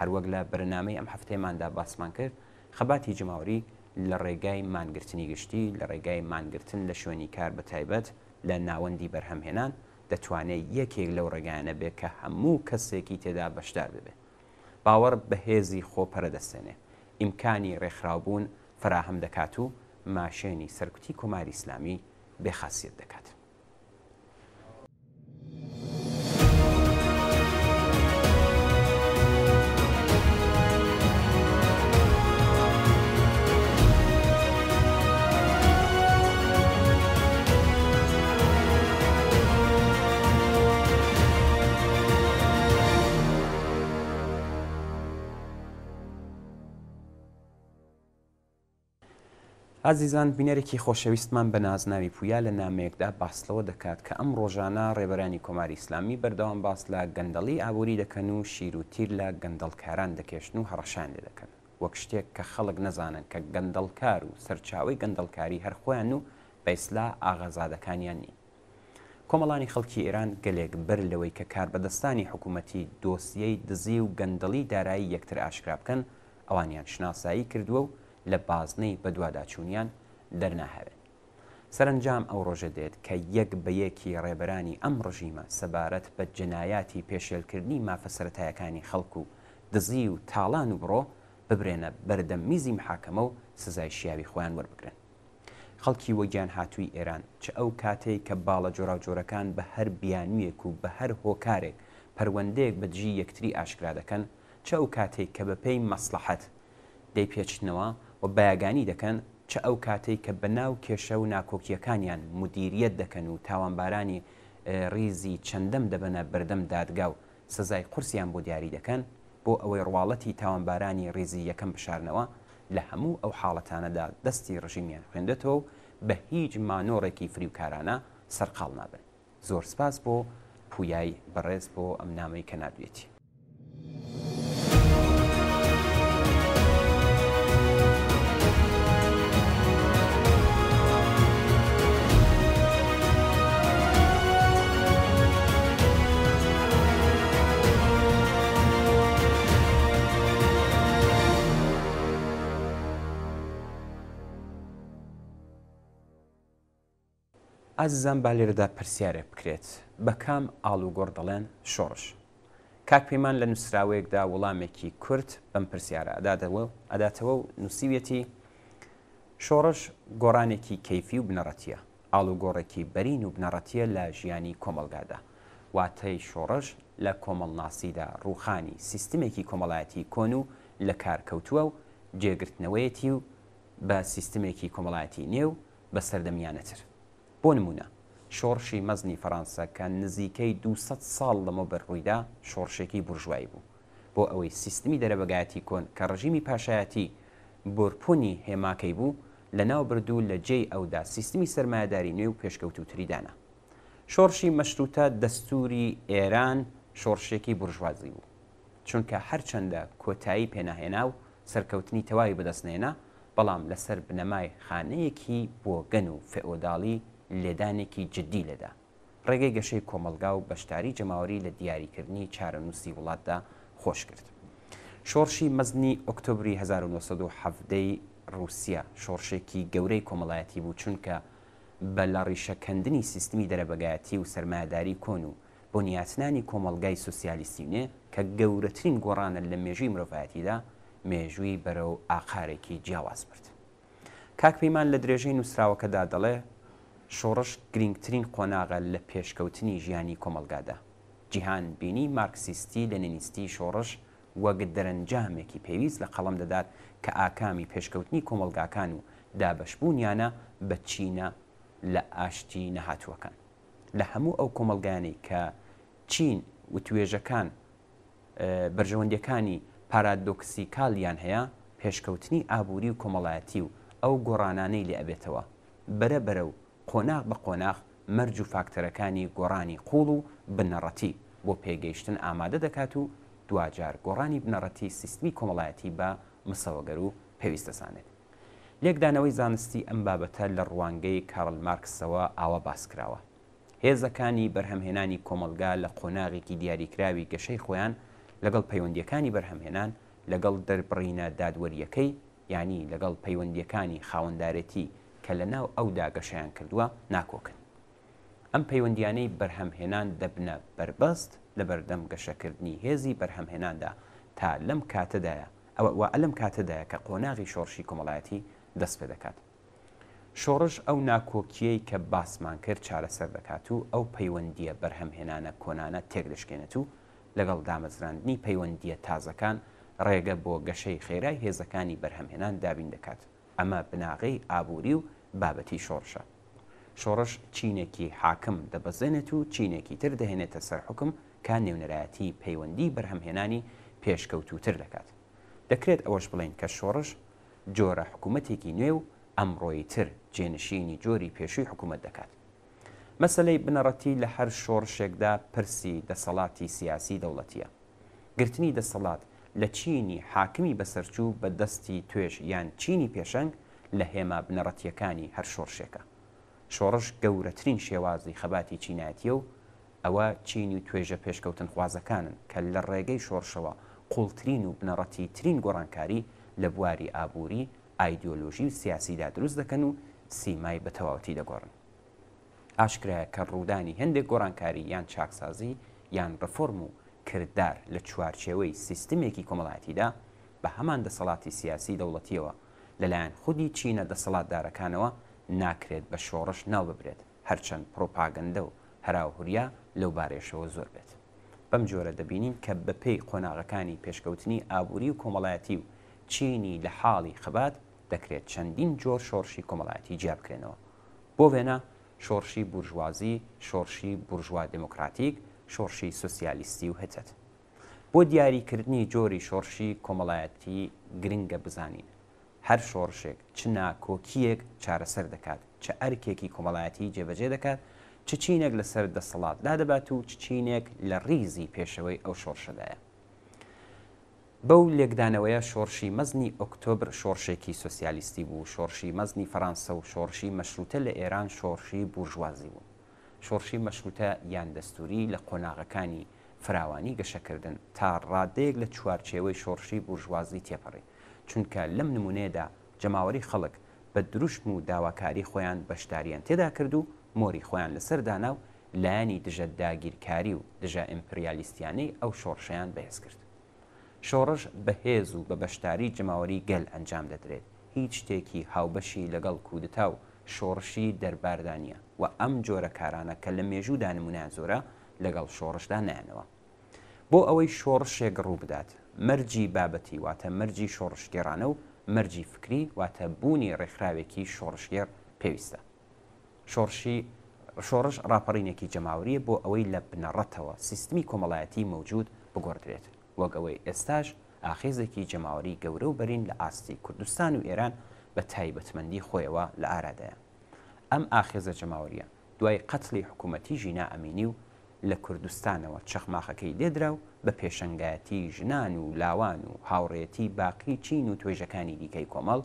هەروەک لە بەرنامەی ئەم هەفتەیەماندا باسمان کرد خەباتی جماوری لە ڕێگای مانگرتنی گشتی لە ڕێگای مانگرتن لە شوێنی کار بە تایبەت لە ناوەندی بەرهەمهێنان دەتوانێت یەکێک لەو ڕێگایانە بێت کە هەموو کەسێکی تێدا بەشدار ببێت. باوەڕ بە هێزی خۆپەرە دەستێنێ، ئیمکانی ڕێکخراوبوون فراهەم دەکات و ماشێنی سەرکوتی کۆماری ئیسلامی بێخاسیەت دەکات. ئازیزان بینەرێکی خۆشەویستمان بە نازناوی پویا لە نامەیەکدا باسلەوە دەکات کە ئەم ڕۆژانە ڕێبەرانی کۆماری ئیسلامی بەردەوام باس لە گەندەڵی ئابووری دەکەن و شیر و تیر لە گەندەڵکاران دەکێشن و هەڕەشان لێ دەکەن وەک شتێک کە خەڵک نەزانن کە گەندەڵکار و سەرچاوی گەندەڵکاری هەرخۆیان و بە ئیسلا ئاغازادەکانیان نی. کۆمەڵانی خەڵکی ئێران گەلێک بەر لەوەی کە کاربەدەستانی حکوومەتی دۆسیەی دزی و گەندەڵی دارایی یەکتر ئاشکرا بکەن ئەوانیان شناسایی کردووە و لە بازنەی بە دوواداچوونیان دەرناهەوێت. سەرنجام ئەو ڕۆژە دێت کە یەک بە یەکی ڕێبەرانی ئەم ڕژیمە سەبارەت بە جنایاتی پێشێلکردنی مافە سەرەتایەکانی خەڵک و دزی و تاڵان و بڕۆ ببرێنە بەردەم میزی محاکەمە و سزای شیاوی خۆیان وەربگرن. خەڵکی وەگیان هاتووی ئێران چ ئەو کاتێک کە باڵە جۆراوجۆرەکان بە هەر بیانویەک و بە هەر هۆکارێک پەروەندەیەک بە دژی یەکتری ئاشکرا دەکەن چ ئەو کاتێک کە بەپێی مەسلحەت دەی پێچنەوە و بەیاگانی دەکەن چ ئەو کاتێک کە بەناو کێشە و ناکۆکیەکانیان مدیریەت دەکەن و تاوانبارانی ریزی چەندەم دەبەنە بەردەم دادگا و سزای قورسیان بۆ دیاری دەکەن بۆ ئەوەی ڕواڵەتی تاوانبارانی ریزی یەکەم بشارنەوە لە هەموو ئەو حاڵەتانەدا دەستی ڕژیمیان خوێندێتەوە و بە هیچ مانۆڕێکی فریوکارانە سەرقاڵ نابن. زۆر سپاس بۆ پویای بەڕێز بۆ ئەم نامەی کە نادوێتی. ئازیزان با لێرەدا پرسیارێک بکرێت بە کام ئاڵوگۆڕ دەڵێن شۆڕش. کاک پەیمان لە نووسراوەیەکدا وەڵامێکی کورت بەم پرسیارە ئەداتەوە و نووسیوێتی شۆڕش گۆڕانێکی کەیفی و بنەڕەتیە، ئاڵوگۆڕێکی بەرین و بنەڕەتیە لە ژیانی کۆمەلگادا. واتەی شۆڕش لە کۆمەڵناسیدا ڕووخانی سیستمێکی کۆمەڵایەتی کۆن و لە کارکەوتووە و جێگرتنەوەیەتی و بە سیستمێکی کۆمەڵایەتی نێو بە سەردەمیانەتر. بۆ نمونە شۆڕشی مەزنی فەڕەنسا کە نزیکەی 200 ساڵ لەمە بەرڕوویدا شۆڕشێکی بورژوایی بوو بۆ ئەوەی سیستمی دەرەبەگایەتی کۆن کە ڕژیمی پاشایەتی بۆرپۆنی هێماکەی بوو لە ناو بردوو لە جێی ئەودا سیستمی سەرمایهداری نوێ و پێشکەوتوتریدانا. شۆڕشی مەشروتە دەستوری ئێران شۆڕشێکی بورژوازی بوو چونکە هەرچەندە کۆتایی پێناهێنا و سەرکەوتنی تەواوی بەدەستنێنا بەڵام لەسەر بنەمای خانەیەکی بۆ گەن و فێئۆداڵی لێدانێکی جددی لێدا. ڕێگەی گەشەی کۆمەلگا و بەشداری جەماوەری لە دیاریکردنی چارەنووسی وڵاتدا خۆش کرد. شۆڕشی مەزنی ئۆکتۆبری 1970 رووسیا شۆڕشێکی گەورەی کۆمەڵایەتی بوو چونکە بە لە ڕیشەکەندنی سیستمی دەرەبەگایەتی و سەرمایهداری کۆن و بۆنیاتنانی کۆمەلگای سوسیالیستی نێ کە گەورەترین گۆڕانە لە مێژووی مرۆڤایەتیدا مێژووی بەرەو ئاقارێکی جیاواز برد. کاک پەیمان لە درێژەی نووسراوەکەدا دەڵێ شۆڕش گرنگترین قۆناغە لە پێشکەوتنی ژیانی کۆمەلگادا. جیهان بینی مارکسیستی لەنینیستی شۆڕش وەک دەرەنجامێکی پێویست لە قەڵەم دەدات کە ئاکامی پێشکەوتنی کۆمەلگاکان و دابەشبوونیانە بە چینە لە ئاشتی نەهاتووەکان. لە هەموو ئەو کۆمەلگانەی کە چین و توێژەکان بەرژەوەندەکانی پارادۆکسیکاڵیان هەیە پێشکەوتنی ئابووری و کۆمەڵایەتی و ئەو گۆڕانانەی لێ ئەبێتەوە بەرە و قۆناغ بە قۆناغ مەرج و فاکتەرەکانی گۆڕانی قوڵ و بنەڕەتی بۆ پێگەیشتن ئامادە دەکات و دوجار گۆڕانی بنەڕەتی سیستمی کۆمەڵایەتی بە مسەوەگەر و پێویست دەزانێت. لێکدانەوەی زانستی ئەم بابەتە لە ڕوانگەی کارل مارکسەوە ئاوە باس کراوە هێزەکانی بەرهەمهێنانی کۆمەلگا لە قۆناغێکی دیاریکراوی گەشەی خۆیان لەگەڵ پەیوەندیەکانی بەرهەمهێنان لەگەڵ دەربڕینە دادوەریەکەی یعنی لەگەڵ پەیوەندیەکانی خاوەندارەتی کە لە ناو ئەودا گەشەیان کردووە ناکۆکن. ئەم پەیوەندیانەی بەرهەمهێنان دەبنە بربەست لە بەردەم گەشەکردنی هێزی بەرهەمهێناندا تا لەم کاتەدایە ئەلم کاتەدایە کە قۆناغی شۆڕشی کۆمەڵایەتی دەست پێ دەکات. شۆڕش ئەو ناکۆکیەی کە باسمان کرد چارەسەر دەکات و ئەو پەیوەندیە بەرهەمهێنانە کۆنانە تێک دەشکێنێت و لەگەڵ دامەزراندنی پەیوەندیە تازەکان ڕێگە بۆ گەشەی خێرای هێزەکانی بەرهەمهێنان دابین دەکات. ئەمە بناغەی ئابووری و بابەتی شۆڕشە. شۆڕش چینێکی حاکم دەبەزێنێت و چینێکی تر دەهێنێتە سەر حکم کە نێونەرایەتی پەیوەندی بەرهەمهێنانی پێشکەوتوتر دەکات. دەکرێت ئەوەش بڵین کە شۆڕش جۆرە حکوومەتێکی نوێ و ئەمڕۆی تر جێنشینی جۆری پێشووی حکوومەت دەکات. مەسەلەی بنەڕەتی لە هەر شۆڕشێکدا پرسی دەسەڵاتی سیاسی دەوڵەتیە. گرتنی دەسەڵات لە چینی حاکمی بەسەرچوو بە دەستی توێژ یان چینی پێشەنگ لە هێما بنەڕەتیەکانی هەر شۆڕشێکە. شۆڕش گەورەترین شێوازی خەباتی چینایەتیە و ئەوە چینی و توێژە پێشکەوتن خوازەکانن کە لە ڕێگەی شۆڕشەوە قوڵترین و بنەڕەتی ترین گۆڕانکاری لە بواری ئابووری، ئایدۆلۆژی و سیاسیدا دروست دەکەن و سیمای بە تەواوەتی دەگۆڕن. ئاشکرایە کە ڕوودانی هەندێک گۆڕانکاری یان چاکسازی یان ڕفۆرم و کرددار لە چوارچێوەی سیستمێکی کۆمەڵایەتیدا بە هەمان دەسەڵاتی سیاسی دەوڵەتیەوە لەلایەن خودی چینە دەسەڵاتدارەکانەوە ناکرێت بە شۆڕش ناو ببرێت، هەرچەند پرۆپاگەندە و هەراوهوریا لەو بارێشەوە زۆر بێت. بەم جۆرە دەبینین کە بەپێی قۆناغەکانی پێشکەوتنی ئابووری و کۆمەڵایەتی و چینی لە حاڵی خەبات دەکرێت چەندین جۆر شۆڕشی کۆمەڵایەتی جیا بکرێنەوە. بۆ وێنە شۆڕشی بورژوازی، شۆڕشی بورژوا دموکراتیک، شۆڕشی سوسیالیستی و هەتەت. بۆ دیاریکردنی جۆری شۆڕشی کۆمەڵایەتی گرنگە بزانین هەر شۆڕشێک چ ناکۆکیەک چارەسەر دەکات، چ ئەرکێکی کۆمەڵایەتی جێبەجێ دەکات، چ چینێک لەسەر دەسەڵاتدا دەبات و چ چینێک لە ڕیزی پێشەوەی ئەو شۆڕشەدایە. بەو لێکدانەوەیە شۆڕشی مەزنی ئۆکتۆبر شۆڕشێکی سوسیالیستی بوو، شۆڕشی مەزنی فەڕەنسە و شۆڕشی مەشروتە لە ئێران شۆڕشی بورژوازی بوو. شۆڕشی مەشروتە یان دەستوری لە قۆناغەکانی فراوانی گەشەکردن تا ڕادەیەک لە چوارچێوەی شۆڕشی بورژوازی تێپەڕی، چونکە لەم نمونەیەدا جەماوەری خەڵک بە دروشم و داواکاری خۆیان بەشداریان تێدا کرد و مۆری خۆیان لەسەردانا و لایەنی دژە داگیرکاری و دژە ئیمپریالیستیانەی ئەو شۆڕشەیان بەهێز کرد. شۆڕش بەهێز و بە بەشداری جەماوەری گەل ئەنجام دەدرێت، هیچ شتێکی هاوبەشی لەگەڵ کودتا و شۆڕشی دەرباردانیە و ئەم جۆرە کارانە کە لە مێژوودا نمونیان زۆرە لەگەڵ شۆڕشدا نایەنەوە. بۆ ئەوەی شۆڕشێک ڕوو بدات مەرجی بابەتی واتە مەرجی شۆڕشگێڕانە و مەرجی فکری واتە بوونی ڕێکخراوێکی شۆڕشگێڕ پێویستە. شۆڕش ڕاپەڕینێکی جەماوریە بۆ ئەوەی لە بنەڕەتەوە سیستمی کۆمەڵایەتی مەوجود بگۆڕدرێت، وەک ئەوەی ئێستاش ئاخێزێکی جەماوەری گەورە و بەرین لە ئاستی کوردستان و ئێران بە تایبەتمەندی خۆیەوە لە ئارادایە. ئەم ئاخێزە جەماوەریە دوای قەتڵی حکوومەتی ژینا ئەمینی و لە کوردستانەوە چەخماخەکەی لێدرا و بە پێشەنگایەتی ژنان و لاوان و هاوڕێتی باقی چین و توێژەکانی دیکەی کۆمەڵ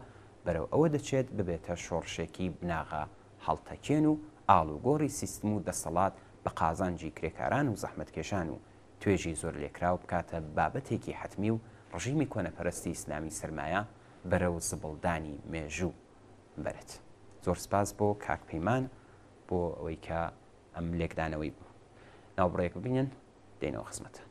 بەرەو ئەوە دەچێت ببێتە شۆڕشێکی بناغا هەڵتەکێن و ئاڵوگۆڕی سیستم و دەسەڵات بە قازانجی کرێکاران و زەحمەتکێشان و توێژی زۆر لێکراو بکاتە بابەتێکی حتمی و ڕژیمی کۆنەپەرستی ئیسلامی سەرمایە بەرەو زبڵدانی مێژوو بەرێت. زۆر سپاس بۆ کاک پەیمان بۆ ئەوەی کە ئەم لێکدانەوەی بوو. ناوبڕێک ببینن دێنەوە خزمەتە.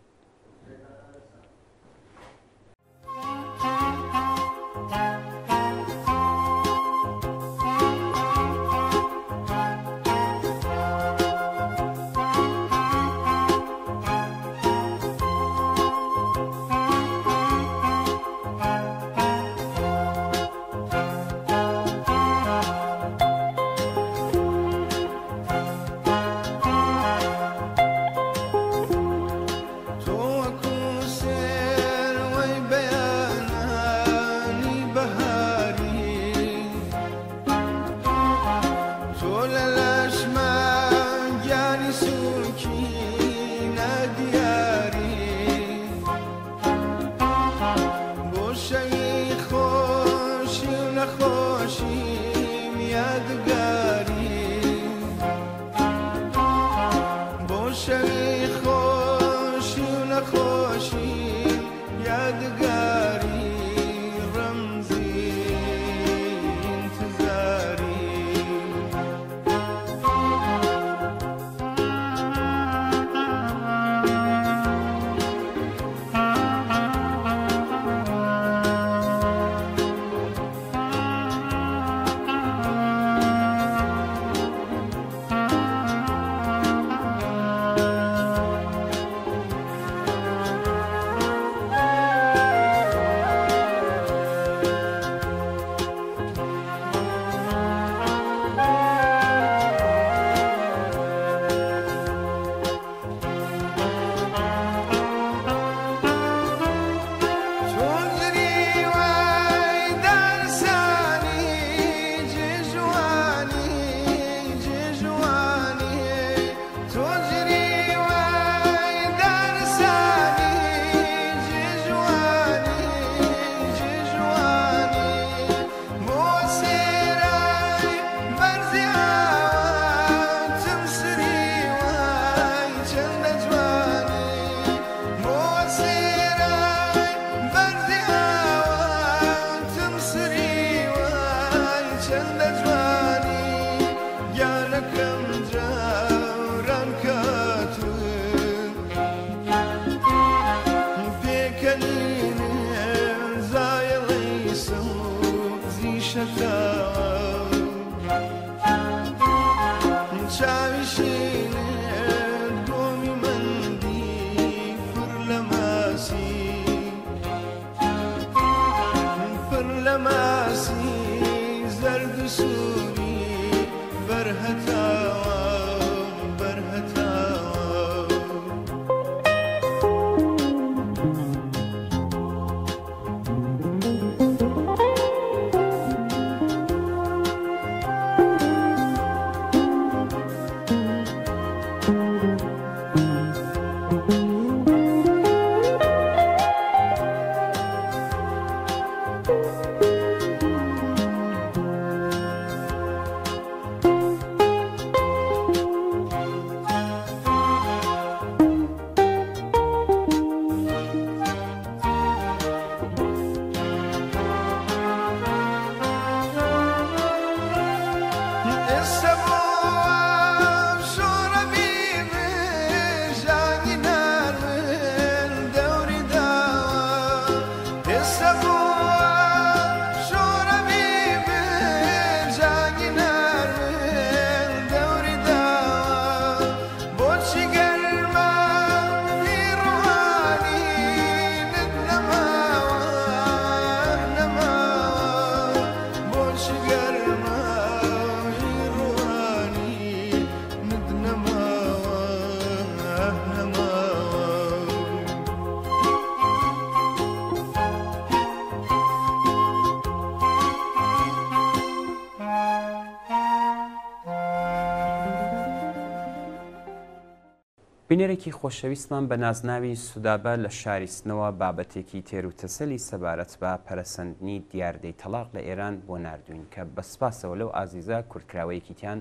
بینەرێکی خۆشەویستمان بە نازناوی سودابە لە شاریستنەوە بابەتێکی تێر و تەسەلی سەبارەت بە پەرەسەندنی دیاردەی تەلاق لە ئێران بۆ نردوین کە بەسپاسەوە لەو ئازیزە کورتکراوەیەکی تیان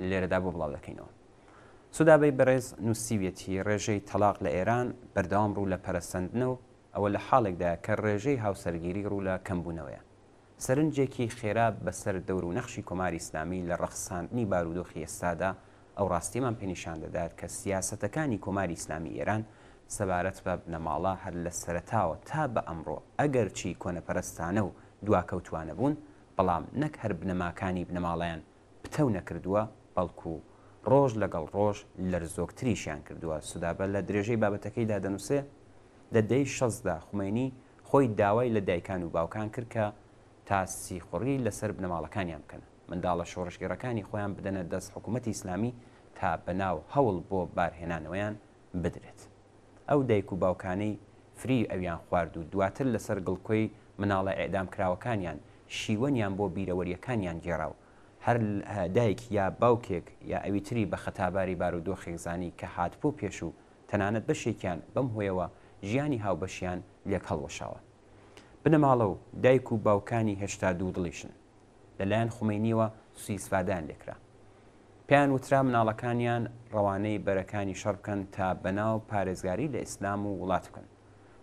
لێرەدا بۆ بڵاو دەکەینەوە. سودابەی بەڕێز نووسیوێتی ڕێژەی تەلاق لە ئێران بەردەوام ڕوو لە پەرەسەندنەوە ئەوە لە حاڵێکدا کە ڕێژەی هاوسەرگیری ڕوو لە کەمبوونەوەیە. سەرنجێکی خێرا بەسەر دەور و نەخشی کۆماری ئیسلامی لە ڕەخساندنی بارودۆخی ئێستادا ئەو ڕاستیمان پێنیشان دەدات کە سیاسەتەکانی کۆماری ئیسلامی ئێران سەبارەت بە بنەماڵە هەر لە سەرەتاوە تا بە ئەمڕۆ ئەگەر چی کۆنەپەرستانە و دواکەوتوانە بوون، بەڵام نەک هەر بنەماکانی بنەماڵیان پتەو نەکردووە، بەڵکو ڕۆژ لەگەڵ ڕۆژ لەرزۆکتریشیان کردووە. سودابە لە درێژەی بابەتەکەیدا دەنووسێ لە دەی 16دا خومێنی خۆی داوای لە دایکان و باوکان کرد کە تاسیخوڕی لەسەر بنەماڵەکانیان بکەن، منداڵە شۆڕشگەڕەکانی خۆیان بدەنە دەست حکوومەتی ئیسلامی تا بەناو هەوڵ بۆ بارهێنانەوەیان بدرێت. ئەو دایک و باوکانەی فری ئەویان خوارد و دواتر لەسەر گڵکۆی مناڵە ئێدام کراوەکانیان شیوەنیان بۆ بیرەوەریەکانیان گێڕاو. هەر دایک یا باوکێک یا ئەوی تری بە خەتاباری بارودۆخێک زانی کە هاتبوو پێش و تەنانەت بەشێکیان بەم هۆیەوە ژیانی هاوبەشیان لێک هەڵوەشاوە. بنەماڵە و دایک و باوکانی هێشتا دوو دڵیشن. لەلایەن خومینیەوە سوئیسفادان لێکرا. پێیان وترا مناڵەکانیان ڕەوانەی بەرەکانی شەڕ بکەن تا بەناو پارێزگاری لە ئیسلام و وڵات بکەن.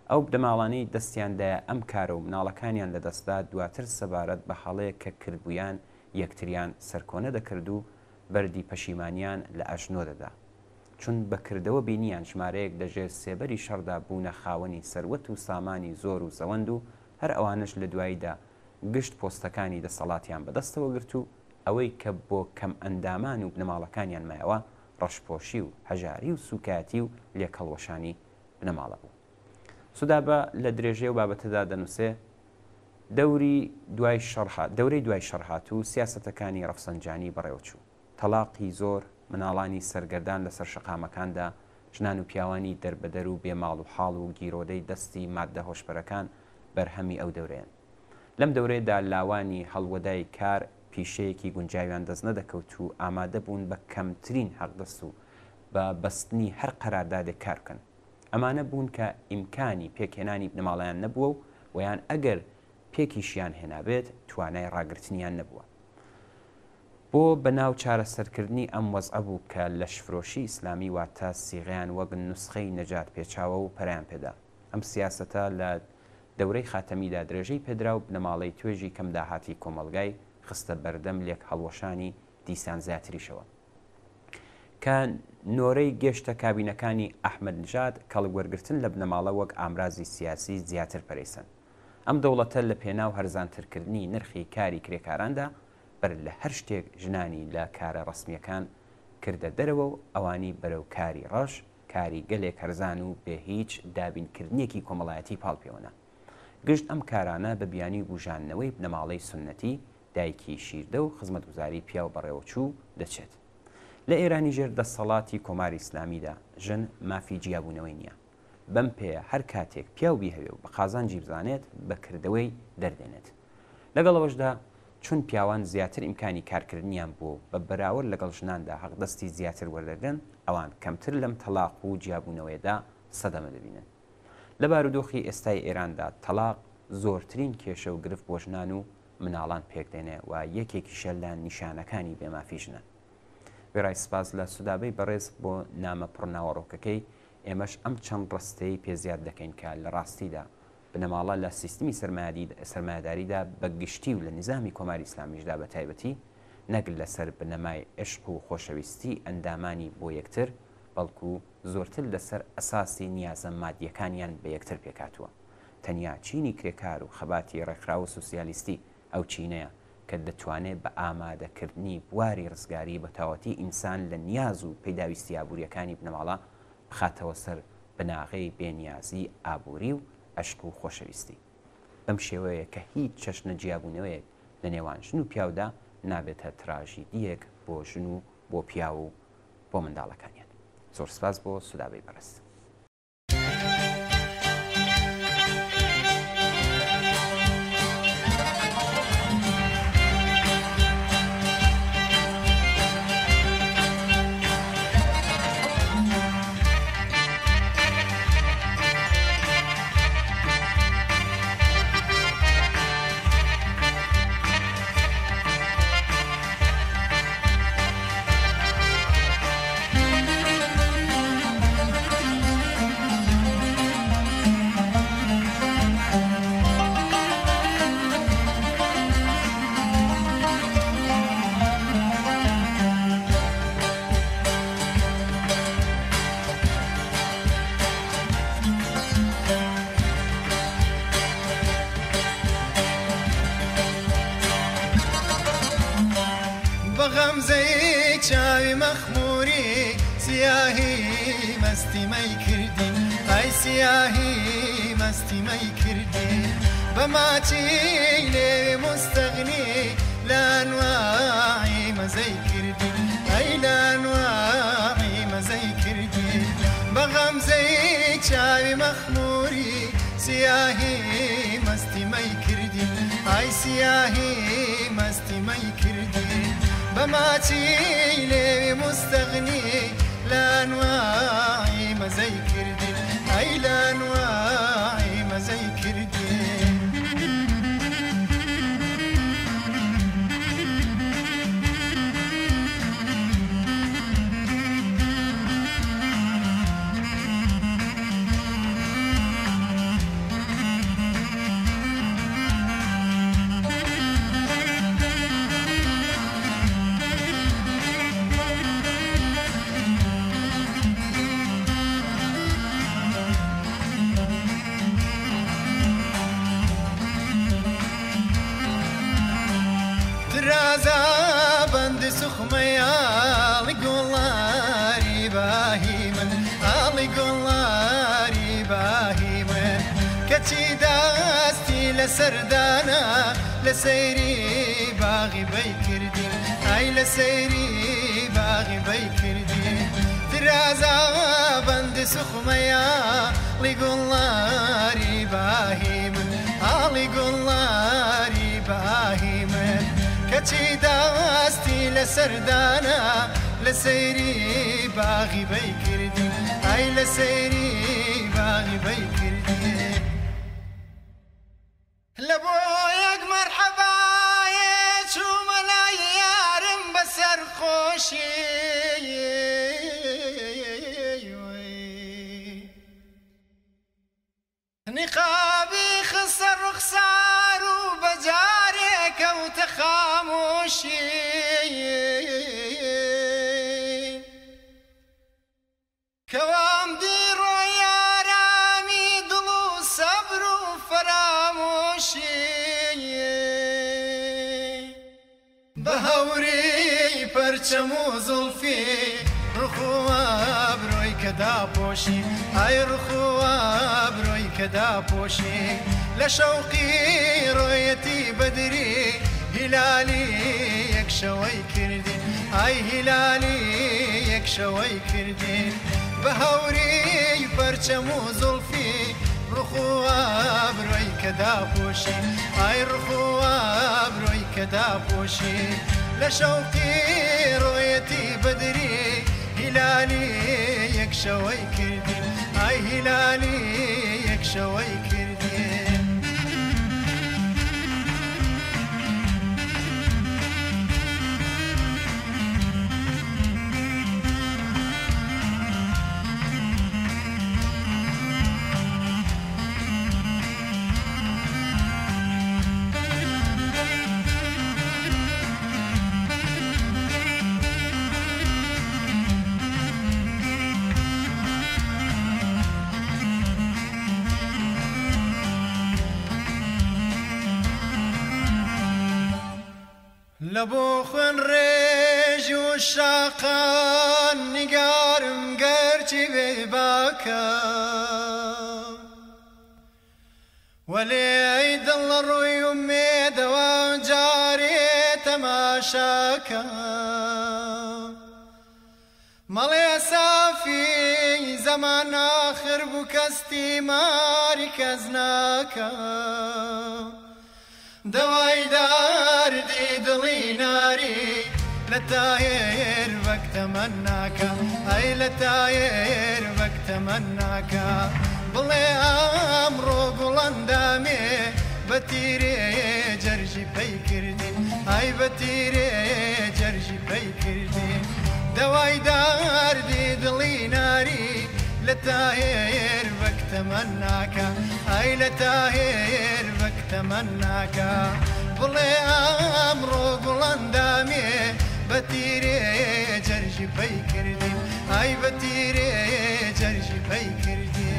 ئەو بنەماڵانەی دەستیاندایە ئەم کارە و مناڵەکانیان لەدەستدا دواتر سەبارەت بە هەڵەیە کە کردبوویان یەکتریان سەرکۆنە دەکرد و بەردی پەشیمانیان لە ئەژنۆ دەدا. چون بەکردەوە بینیان ژمارەیەک لەژێر سێبەری شەڕدا بوونە خاوەنی سەروەت و سامانی زۆر و زەوەند و هەر ئەوانش لە دواییدا گشت پۆستەکانی دەسەڵاتیان بەدەستەوە گرت و ئەوەی کە بۆ کەم ئەندامان و بنەماڵەکانیان مایەوە ڕەشپۆشی و هەژاری و سوکاتی و لێکەڵوەشانی بنەماڵە بوو. سودابە لە درێژەی و بابەتەدا دەنووسێ دەورەی دوای شەڕهات و سیاسەتەکانی ڕەفسەنجانی بەڕێوەچوو. تەلاقی زۆر مناڵانی سەرگەردان لەسەر شەقامەکاندا، ژنان و پیاوانی دەربەدەر و بێماڵ و حاڵ و گیرۆدەی دەستی ماددە هۆشبەرەکان بەرهەمی ئەو دەورەیەن. لەم دەورەیەدا لاوانی هەڵوەدای کار پیشەیەکی گونجاویان دەست نەدەکەوت و ئامادە بوون بە کەمترین حەقدەست و بە بەستنی هەر قەراردادێک کار بکەن. ئەمانە بوون کە ئیمکانی پێکهێنانی بنەماڵیان نەبووە و ویان ئەگەر پێکیشیان هێنابێت توانای ڕاگررتنیان نەبووە. بۆ بەناو چارەسەرکردنی ئەم وەزع بوو کە لە شفرۆشی ئیسلامی واتە سیغیان وەک نوسخەی نەجات پێچاوە و پەریان پێدا. ئەم سیاسەتە لە دەورەی خاتەمیدا درێژەی پێدرا و بنەماڵەی توێژی کەم داهاتی کۆمەلگای خستە بەردەم لێک هەڵوەشانی دیسان زیاتریشەوە کە نۆرەی گەشتە کابینەکانی ئەحمەد نژاد کەڵگوەرگرتن لە بنەماڵە وەک ئامرازی سیاسی زیاتر پەرەیسەن. ئەم دەوڵەتە لە پێناو هەرزانترکردنی نرخی کاری کرێکاراندا بەر لە هەر شتێک ژنانی لە کارە ڕسمیەکان کردە دەرەوە و ئەوانی بەرەو کاری ڕەش، کاری گەلێک هەرزان و بێ هیچ دابینکردنیەکی کۆمەڵایەتی پاڵپێوەنە. گشت ئەم کارانە بە بیانی بژانەوەی بنەماڵەی سونەتی دایکی شیردە و خزمەتگوزاری پیا و بەڕێوەچوو دەچێت. لە ئێرانی ژێر دەسەڵاتی کۆماری ئیسلامیدا ژن مافی جیابوونەوەی نییە. بەم پێەیە هەر کاتێک پیا و بیهەوێ و بە قازانجی بزانێت بەکردەوەی دەردێنێت. لەگەڵەوەشدا چون پیاوان زیاتر ئیمکانی کارکردنیان بوو بە بەراورد لەگەڵ ژناندا حەقدەستی زیاتر وەردەگرن، ئەوان کەمتر لەم تەلاق و جیابوونەوەیدا سەدەمە دەبینن. لە بارودۆخی ئێستای ئێراندا تەلاق زۆرترین کێشە و گرفت بۆ ژنان و مناڵان پێکدێنێ و یەکێکیشە لە نیشانەکانی بێمافی ژنە. وێڕای سپاس لە سودابەی بەڕێز بۆ نامە پڕناوەڕۆکەکەی ئێمەش ئەم چەند ڕستەی پێزیاد دەکەین کە لە ڕاستیدا بنەماڵە لە سیستمی سەرمایه‌داریدا بە گشتی و لە نظامی کۆماری ئیسلامیشدا بە تایبەتی نەک لەسەر بنەمای عشق و خۆشەویستی ئەندامانی بۆ یەکتر، بەڵکو زۆرتر لەسەر ئەساسی نیازە مادیەکانیان بە یەکتر پێکاتووە. تەنیا چینی کرێکار و خەباتی ڕێکخراوە سوسیالیستی ئەو چینەیە کە دەتوانێت بە ئامادەکردنی بواری ڕزگاری بە تاوەتی ئینسان لە نیاز و پەیداویستی ئابوووریەکانی بنەماڵە بخاتەوە سەر بناغەی بێنیازی ئابووری و عشق و خۆشەویستی. بەم شێوەیە کە هیچ چەشنە جیابوونەوەیەک لە نێوان ژن و پیاودا نابێتە تراژیدیەک بۆ ژن و بۆ پیا و بۆ منداڵەکانیان. زۆر سپاس بۆ سودابەی بەڕست. مەخموری سیاهی مەستی مەی کردی ئای سیاهی مەستی مەی کردی بە ماچی لێ مستەغنی لە ئەنواعی مەزەی کردی ئەی لە ئەنواعی مەزەی کردی بە غەمزەی چاوی مەخموری سیاهی مەستی مەی کردی ئای سیاهی مەستی مەی کردی بە ماچی لێوی مستەغنی لە ئەنواعی مەزەی کردی ئەی لە ئەنواعی مەزەی کردی درازا بند سخمەیە ئاڵی گۆڵاری باهی من ئاڵی گۆڵاری باهی من کەچی دەستی لە سەردانە لە سەیری باغی بەی کردی ئای لە سەیری باغی بەی کردی درازا بند سخمەیە ئاڵی گۆڵاری باهی من ئاڵی گۆڵاری باهی من کەچی دەستی لە سەردانە لە سەیری باغی بەی کردی ئای لە سەیری باغی بەی کردی لە بۆ یەک مەرحەبایە چوومە لای یارم بەسەر خۆشی نقابی خسە ڕوخسار و بەجارێ کەوتە خامۆشی کەوام دیڕۆ یارامی دڵ و سەبر و فەرامۆشی بە هەوری پەرچەم و زوڵفی ڕخوا بڕۆی کە داپۆشی ئای ڕخوا بڕۆی کە داپۆشی لە شەوقی ڕۆیەتی بەدری هیلالی یەک شەوەی کردی ئای هیلالی یەک شەوەی کردی بە هەوری پەرچەم و زوڵفی ڕخوا بڕۆی کە داپۆشی ئای ڕخوا بڕۆی کە داپۆشی لە شەوقی ڕۆیەتی بەدری هیلالی یەک شەوەی کردی ئای هیلالی یەک شەوەی کردی لە بۆ خوێن ڕێژ و شاقان نیگارم گەرچی بێ باکە وەلێ ئەی دڵ لە ڕووی و مێدەوە جارێ تەماشاکە مەڵێ سافی زەمان ئاخر بوو کەستی ماری کەس ناکە دەوای داردی دڵی ناری لە تایر وەک تەمەناکە ئەی لە تایر وەک تەمەناکە بڵێ ئەمڕۆ گوڵەندامێ بە تیرێ جەرژی پەی کردی ئای بە تیرێ جەرژی پەی کردی دەوای داردی دڵی ناری لە تایر وەک تەمەناکە ئای لە تایر وەک تەمەناکە بڵێ ئەمڕۆ گوڵەندامێ بە تیرێ جەرژی پەی کردی ئای بە تیرێ جەرژی پەی کردی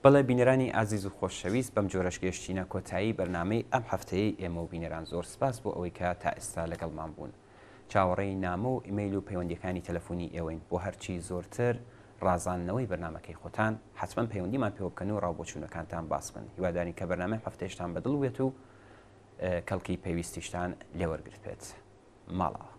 بەڵێ بینەرانی ئازیز و خۆشەویست بەم جۆرەش گەشتینە کۆتایی بەرنامەی ئەم هەفتەیە ئێمە و بینەران زۆر سپاس بۆ ئەوەی کە تا ئێستا لەگەڵمان بوون. چاوەڕێی نامە و ئیمەیل و پەیوەندیەکانی تەلەفۆنی ئێوەین بۆ هەرچی زۆرتر ڕازاندنەوەی بەرنمەکەی خۆتان حتمما پەیوەندیمان پێوە بکەن و ڕاوبۆچوونەکانتان باس بکەن. هیواداری کە بەرنامەی هەفتەیەشتان بەدڵ بێت و کەڵکی پێویستیشتان لێوەرگرت بێت. ماڵەوە.